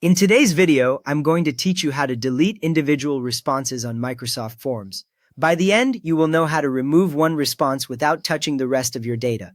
In today's video, I'm going to teach you how to delete individual responses on Microsoft Forms. By the end, you will know how to remove one response without touching the rest of your data.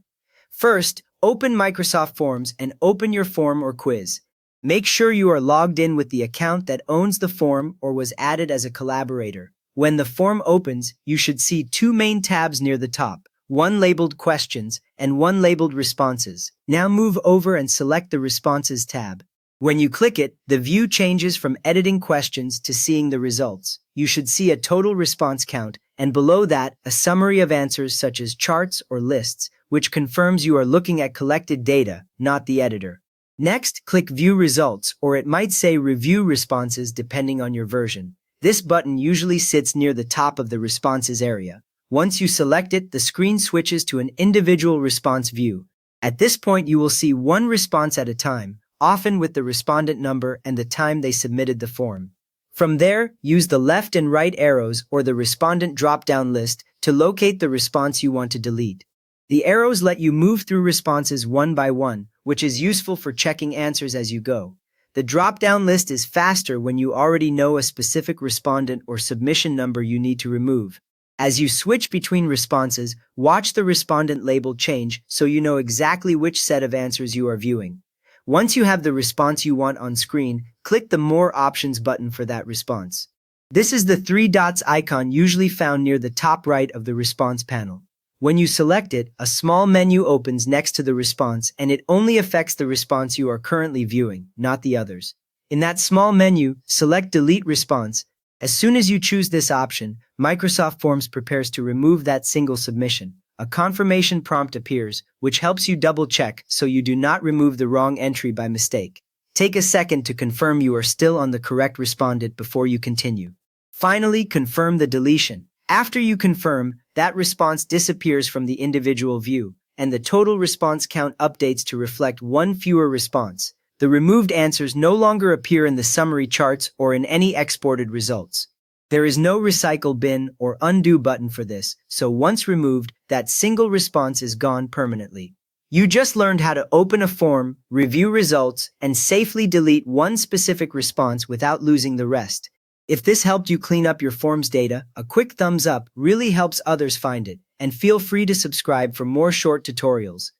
First, open Microsoft Forms and open your form or quiz. Make sure you are logged in with the account that owns the form or was added as a collaborator. When the form opens, you should see two main tabs near the top, one labeled Questions and one labeled Responses. Now move over and select the Responses tab. When you click it, the view changes from editing questions to seeing the results. You should see a total response count, and below that, a summary of answers such as charts or lists, which confirms you are looking at collected data, not the editor. Next, click View Results, or it might say Review Responses depending on your version. This button usually sits near the top of the responses area. Once you select it, the screen switches to an individual response view. At this point, you will see one response at a time, often with the respondent number and the time they submitted the form. From there, use the left and right arrows or the respondent drop-down list to locate the response you want to delete. The arrows let you move through responses one by one, which is useful for checking answers as you go. The drop-down list is faster when you already know a specific respondent or submission number you need to remove. As you switch between responses, watch the respondent label change so you know exactly which set of answers you are viewing. Once you have the response you want on screen, click the More Options button for that response. This is the three dots icon usually found near the top right of the response panel. When you select it, a small menu opens next to the response, and it only affects the response you are currently viewing, not the others. In that small menu, select Delete Response. As soon as you choose this option, Microsoft Forms prepares to remove that single submission. A confirmation prompt appears, which helps you double-check so you do not remove the wrong entry by mistake. Take a second to confirm you are still on the correct respondent before you continue. Finally, confirm the deletion. After you confirm, that response disappears from the individual view, and the total response count updates to reflect one fewer response. The removed answers no longer appear in the summary charts or in any exported results. There is no recycle bin or undo button for this, so once removed, that single response is gone permanently. You just learned how to open a form, review results, and safely delete one specific response without losing the rest. If this helped you clean up your forms data, a quick thumbs up really helps others find it, and feel free to subscribe for more short tutorials.